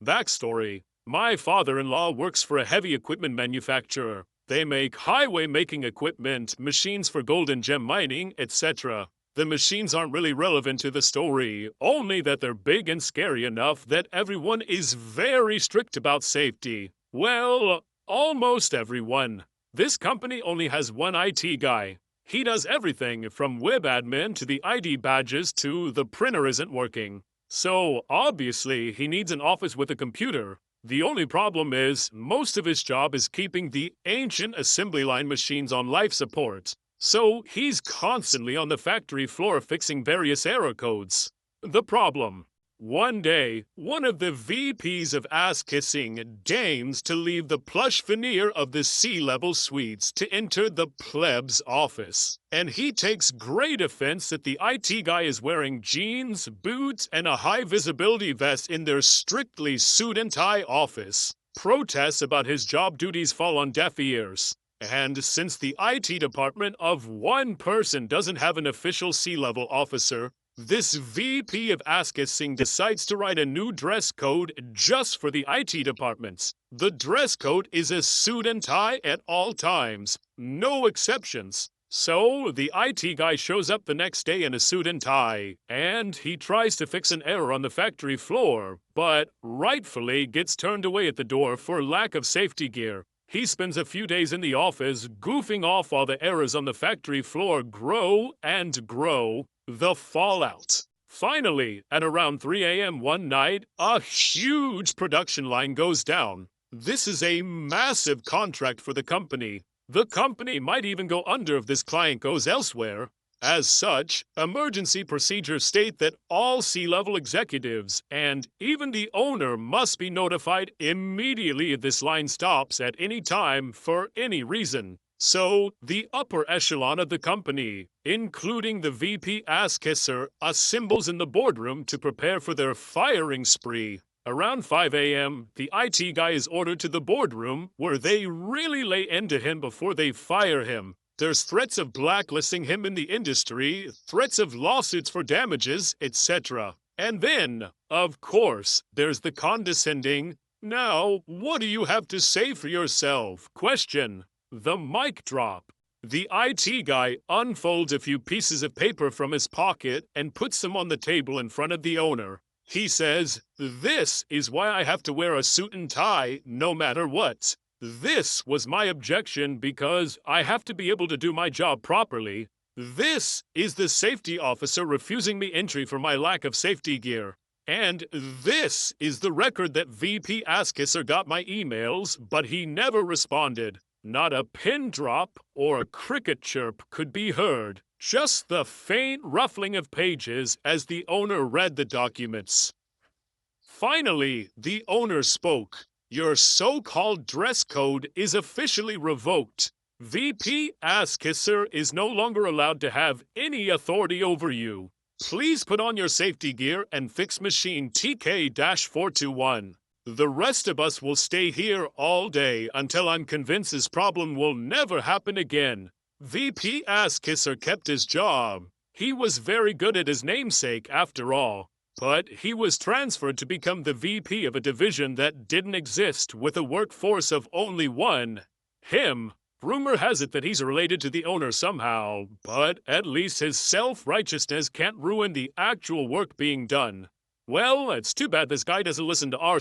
Backstory: my father-in-law works for a heavy equipment manufacturer. They make highway-making equipment, machines for gold and gem mining, etc. The machines aren't really relevant to the story, only that they're big and scary enough that everyone is very strict about safety. Well, almost everyone. This company only has one IT guy. He does everything from web admin to the ID badges to the printer isn't working. So, obviously, he needs an office with a computer. The only problem is, most of his job is keeping the ancient assembly line machines on life support. So, he's constantly on the factory floor fixing various error codes. The problem: one day, one of the VPs of ass-kissing deigns to leave the plush veneer of the C-level suites to enter the pleb's office. And he takes great offense that the IT guy is wearing jeans, boots, and a high-visibility vest in their strictly suit-and-tie office. Protests about his job duties fall on deaf ears. And since the IT department of one person doesn't have an official C-level officer, this VP of ass-kissing decides to write a new dress code just for the IT departments. The dress code is a suit and tie at all times, no exceptions. So, the IT guy shows up the next day in a suit and tie, and he tries to fix an error on the factory floor, but rightfully gets turned away at the door for lack of safety gear. He spends a few days in the office goofing off while the errors on the factory floor grow and grow. The fallout. Finally, at around 3 a.m. one night, a huge production line goes down. This is a massive contract for the company. The company might even go under if this client goes elsewhere. As such, emergency procedures state that all C-level executives and even the owner must be notified immediately if this line stops at any time for any reason. So, the upper echelon of the company, including the VP ass-kisser, assembles in the boardroom to prepare for their firing spree. Around 5 a.m., the IT guy is ordered to the boardroom, where they really lay into him before they fire him. There's threats of blacklisting him in the industry, threats of lawsuits for damages, etc. And then, of course, there's the condescending, "Now, what do you have to say for yourself?" question. The mic drop. The IT guy unfolds a few pieces of paper from his pocket and puts them on the table in front of the owner. He says, "This is why I have to wear a suit and tie no matter what. This was my objection because I have to be able to do my job properly. This is the safety officer refusing me entry for my lack of safety gear. And this is the record that VP Asskisser got my emails, but he never responded." Not a pin drop or a cricket chirp could be heard, just the faint ruffling of pages as the owner read the documents. Finally, the owner spoke. "Your so-called dress code is officially revoked. VP Asskisser is no longer allowed to have any authority over you. Please put on your safety gear and fix machine TK-421. The rest of us will stay here all day until I'm convinced this problem will never happen again." VP Asskisser kept his job. He was very good at his namesake, after all. But he was transferred to become the VP of a division that didn't exist, with a workforce of only one. Him. Rumor has it that he's related to the owner somehow, but at least his self-righteousness can't ruin the actual work being done. Well, it's too bad this guy doesn't listen to r/,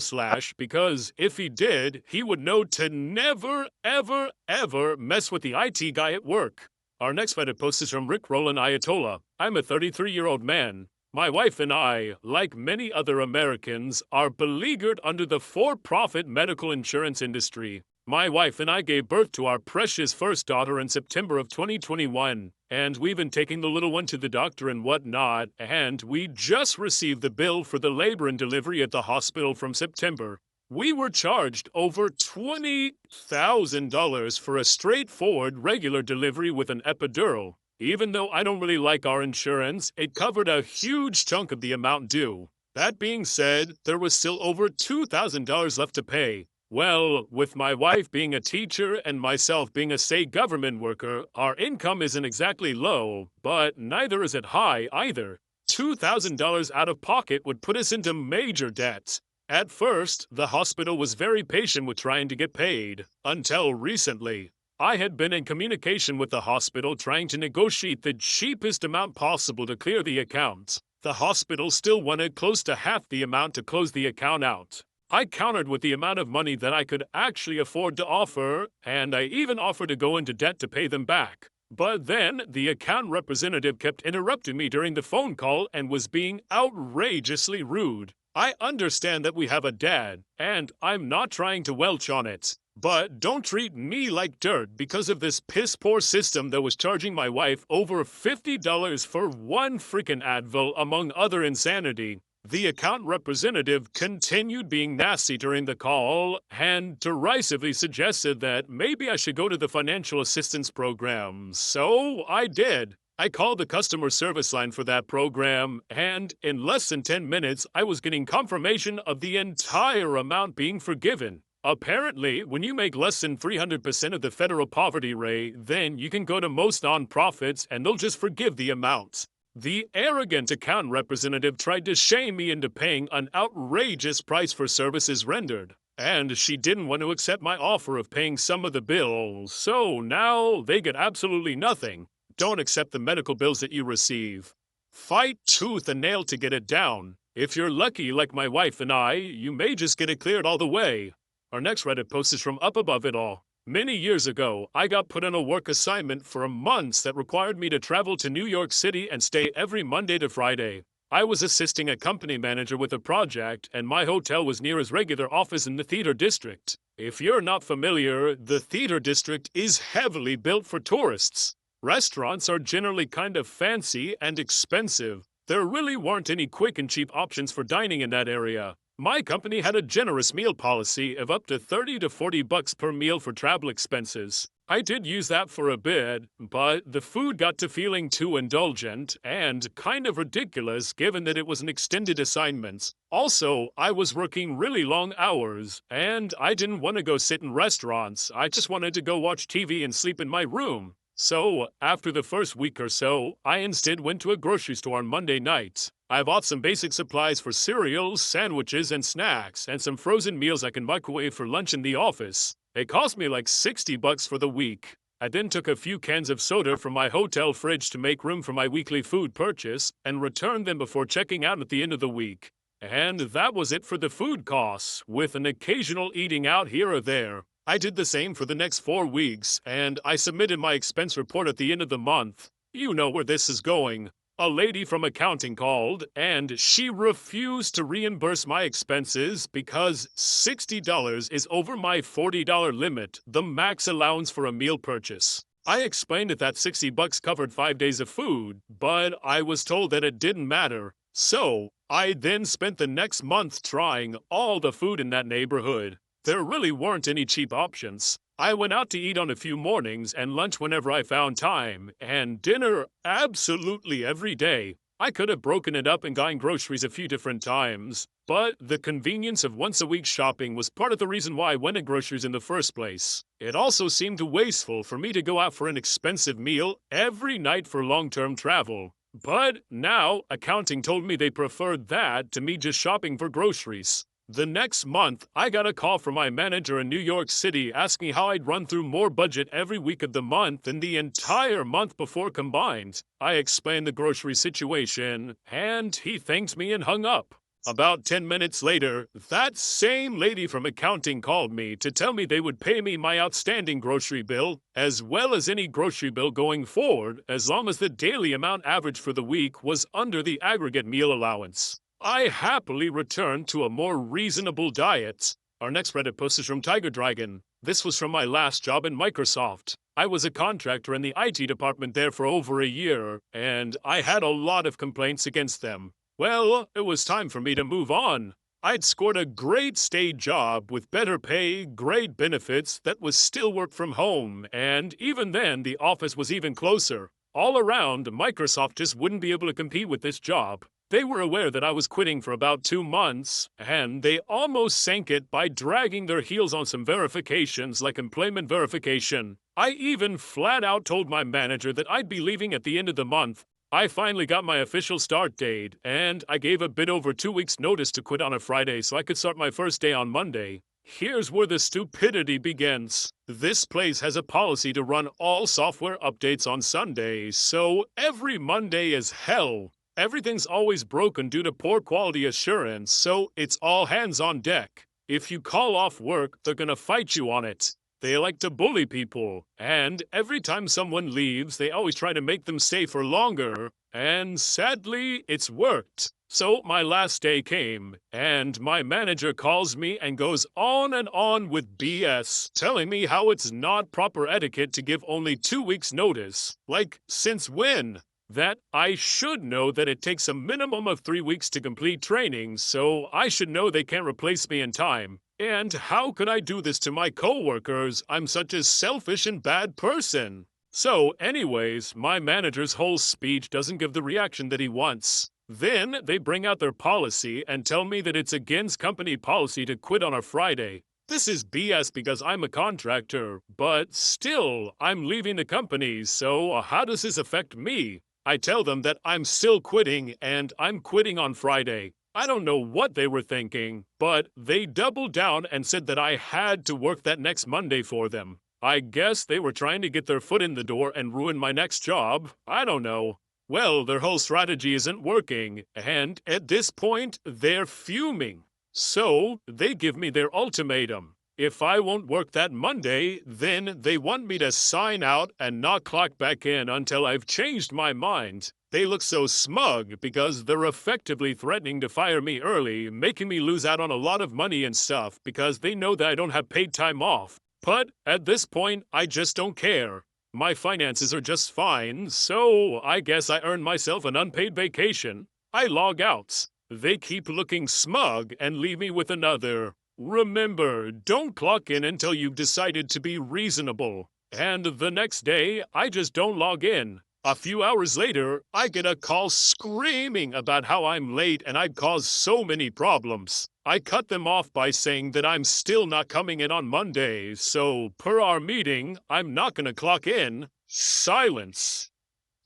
because if he did, he would know to never, ever, ever mess with the IT guy at work. Our next Reddit post is from Rick Roland Ayatollah. "I'm a 33-year-old man. My wife and I, like many other Americans, are beleaguered under the for-profit medical insurance industry. My wife and I gave birth to our precious first daughter in September of 2021, and we've been taking the little one to the doctor and whatnot, and we just received the bill for the labor and delivery at the hospital from September. We were charged over $20,000 for a straightforward regular delivery with an epidural. Even though I don't really like our insurance, it covered a huge chunk of the amount due. That being said, there was still over $2,000 left to pay. Well, with my wife being a teacher and myself being a state government worker, our income isn't exactly low, but neither is it high either. $2,000 out of pocket would put us into major debt. At first, the hospital was very patient with trying to get paid, until recently. I had been in communication with the hospital trying to negotiate the cheapest amount possible to clear the account. The hospital still wanted close to half the amount to close the account out. I countered with the amount of money that I could actually afford to offer, and I even offered to go into debt to pay them back. But then, the account representative kept interrupting me during the phone call and was being outrageously rude. I understand that we have a dad, and I'm not trying to welch on it. But don't treat me like dirt because of this piss-poor system that was charging my wife over $50 for one freaking Advil, among other insanity. The account representative continued being nasty during the call and derisively suggested that maybe I should go to the financial assistance program. So I did. I called the customer service line for that program, and in less than 10 minutes, I was getting confirmation of the entire amount being forgiven. Apparently, when you make less than 300% of the federal poverty rate, then you can go to most nonprofits and they'll just forgive the amount. The arrogant account representative tried to shame me into paying an outrageous price for services rendered, and she didn't want to accept my offer of paying some of the bills, so now they get absolutely nothing. Don't accept the medical bills that you receive. Fight tooth and nail to get it down. If you're lucky like my wife and I, you may just get it cleared all the way. Our next Reddit post is from Up Above It All. Many years ago, I got put on a work assignment for months that required me to travel to New York City and stay every Monday to Friday. I was assisting a company manager with a project, and my hotel was near his regular office in the theater district. If you're not familiar, the theater district is heavily built for tourists. Restaurants are generally kind of fancy and expensive. There really weren't any quick and cheap options for dining in that area. My company had a generous meal policy of up to $30 to $40 per meal for travel expenses. I did use that for a bit, but the food got to feeling too indulgent and kind of ridiculous given that it was an extended assignment. Also, I was working really long hours, and I didn't want to go sit in restaurants. I just wanted to go watch TV and sleep in my room. So, after the first week or so, I instead went to a grocery store on Monday night. I bought some basic supplies for cereals, sandwiches, and snacks, and some frozen meals I can microwave for lunch in the office. It cost me like $60 for the week. I then took a few cans of soda from my hotel fridge to make room for my weekly food purchase, and returned them before checking out at the end of the week. And that was it for the food costs, with an occasional eating out here or there. I did the same for the next 4 weeks, and I submitted my expense report at the end of the month. You know where this is going. A lady from accounting called, and she refused to reimburse my expenses because $60 is over my $40 limit, the max allowance for a meal purchase. I explained that $60 covered 5 days of food, but I was told that it didn't matter. So, I then spent the next month trying all the food in that neighborhood. There really weren't any cheap options. I went out to eat on a few mornings and lunch whenever I found time, and dinner absolutely every day. I could have broken it up and gotten groceries a few different times, but the convenience of once-a-week shopping was part of the reason why I went to groceries in the first place. It also seemed wasteful for me to go out for an expensive meal every night for long-term travel. But now, accounting told me they preferred that to me just shopping for groceries. The next month, I got a call from my manager in New York City asking how I'd run through more budget every week of the month than the entire month before combined. I explained the grocery situation, and he thanked me and hung up. About 10 minutes later, that same lady from accounting called me to tell me they would pay me my outstanding grocery bill, as well as any grocery bill going forward, as long as the daily amount averaged for the week was under the aggregate meal allowance. I happily returned to a more reasonable diet. Our next Reddit post is from Tiger Dragon. This was from my last job in Microsoft. I was a contractor in the IT department there for over a year, and I had a lot of complaints against them. Well, it was time for me to move on. I'd scored a great state job with better pay, great benefits that was still work from home, and even then the office was even closer. All around, Microsoft just wouldn't be able to compete with this job. They were aware that I was quitting for about 2 months, and they almost sank it by dragging their heels on some verifications like employment verification. I even flat out told my manager that I'd be leaving at the end of the month. I finally got my official start date, and I gave a bit over 2 weeks' notice to quit on a Friday so I could start my first day on Monday. Here's where the stupidity begins. This place has a policy to run all software updates on Sundays, so every Monday is hell. Everything's always broken due to poor quality assurance, so it's all hands on deck. If you call off work, they're gonna fight you on it. They like to bully people, and every time someone leaves, they always try to make them stay for longer, and sadly, it's worked. So my last day came, and my manager calls me and goes on with BS, telling me how it's not proper etiquette to give only 2 weeks' notice. Like, since when? That I should know that it takes a minimum of 3 weeks to complete training, so I should know they can't replace me in time. And how could I do this to my coworkers? I'm such a selfish and bad person. So, anyways, my manager's whole speech doesn't give the reaction that he wants. Then they bring out their policy and tell me that it's against company policy to quit on a Friday. This is BS because I'm a contractor, but still, I'm leaving the company, so how does this affect me? I tell them that I'm still quitting and I'm quitting on Friday. I don't know what they were thinking, but they doubled down and said that I had to work that next Monday for them. I guess they were trying to get their foot in the door and ruin my next job. I don't know. Well, their whole strategy isn't working, and at this point, they're fuming. So, they give me their ultimatum. If I won't work that Monday, then they want me to sign out and not clock back in until I've changed my mind. They look so smug because they're effectively threatening to fire me early, making me lose out on a lot of money and stuff because they know that I don't have paid time off. But at this point, I just don't care. My finances are just fine, so I guess I earned myself an unpaid vacation. I log out. They keep looking smug and leave me with another. Remember, don't clock in until you've decided to be reasonable. And the next day, I just don't log in. A few hours later, I get a call screaming about how I'm late and I've caused so many problems. I cut them off by saying that I'm still not coming in on Monday, so per our meeting, I'm not gonna clock in. Silence.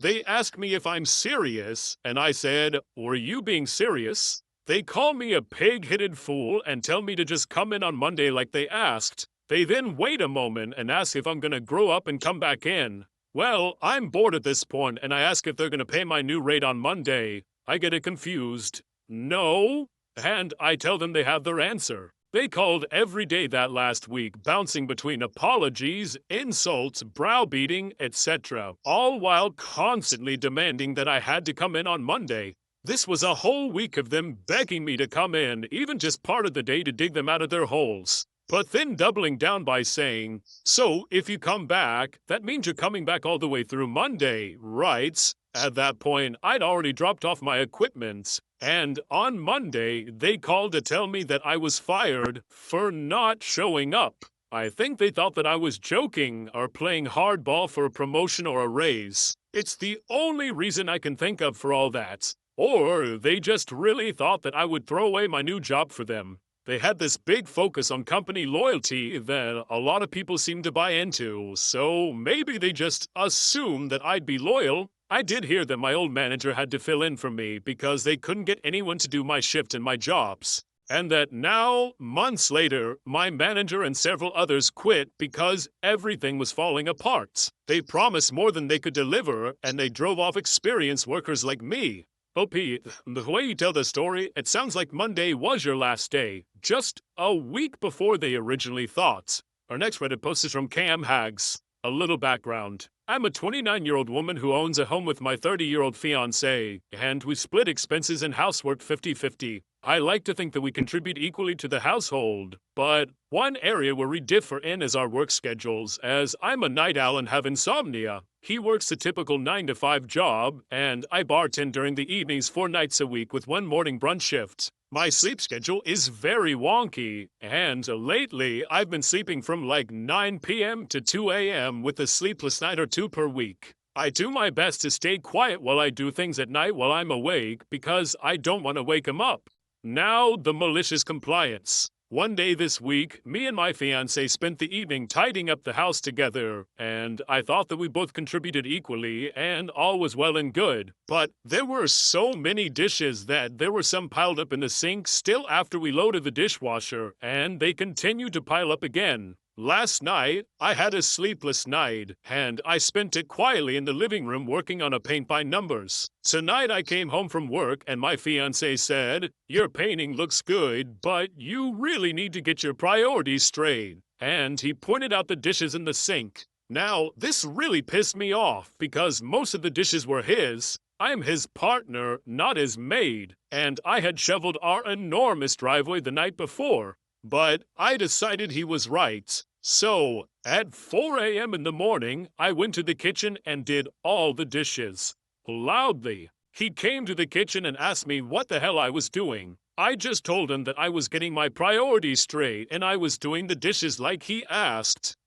They ask me if I'm serious, and I said, "Were you being serious?" They call me a pig-headed fool and tell me to just come in on Monday like they asked. They then wait a moment and ask if I'm gonna grow up and come back in. Well, I'm bored at this point, and I ask if they're gonna pay my new rate on Monday. I get it confused. No? And I tell them they have their answer. They called every day that last week, bouncing between apologies, insults, browbeating, etc., all while constantly demanding that I had to come in on Monday. This was a whole week of them begging me to come in, even just part of the day to dig them out of their holes. But then doubling down by saying, "So, if you come back, that means you're coming back all the way through Monday, right?" At that point, I'd already dropped off my equipment. And on Monday, they called to tell me that I was fired for not showing up. I think they thought that I was joking or playing hardball for a promotion or a raise. It's the only reason I can think of for all that. Or they just really thought that I would throw away my new job for them. They had this big focus on company loyalty that a lot of people seem to buy into, so maybe they just assumed that I'd be loyal. I did hear that my old manager had to fill in for me because they couldn't get anyone to do my shift and my jobs. And that now, months later, my manager and several others quit because everything was falling apart. They promised more than they could deliver, and they drove off experienced workers like me. OP, the way you tell the story, it sounds like Monday was your last day, just a week before they originally thought. Our next Reddit post is from Cam Hags. A little background. I'm a 29-year-old woman who owns a home with my 30-year-old fiancé, and we split expenses and housework 50-50. I like to think that we contribute equally to the household, but one area where we differ in is our work schedules, as I'm a night owl and have insomnia. He works a typical 9-to-5 job, and I bartend during the evenings 4 nights a week with one morning brunch shift. My sleep schedule is very wonky, and lately I've been sleeping from like 9 p.m. to 2 a.m. with a sleepless night or two per week. I do my best to stay quiet while I do things at night while I'm awake because I don't want to wake him up. Now, the malicious compliance. One day this week, me and my fiancé spent the evening tidying up the house together, and I thought that we both contributed equally and all was well and good. But there were so many dishes that there were some piled up in the sink still after we loaded the dishwasher, and they continued to pile up again. Last night, I had a sleepless night, and I spent it quietly in the living room working on a paint by numbers. Tonight I came home from work and my fiancé said, "Your painting looks good, but you really need to get your priorities straight." And he pointed out the dishes in the sink. Now, this really pissed me off because most of the dishes were his. I'm his partner, not his maid, and I had shoveled our enormous driveway the night before. But I decided he was right. So, at 4 a.m. in the morning, I went to the kitchen and did all the dishes. Loudly. He came to the kitchen and asked me what the hell I was doing. I just told him that I was getting my priorities straight and I was doing the dishes like he asked.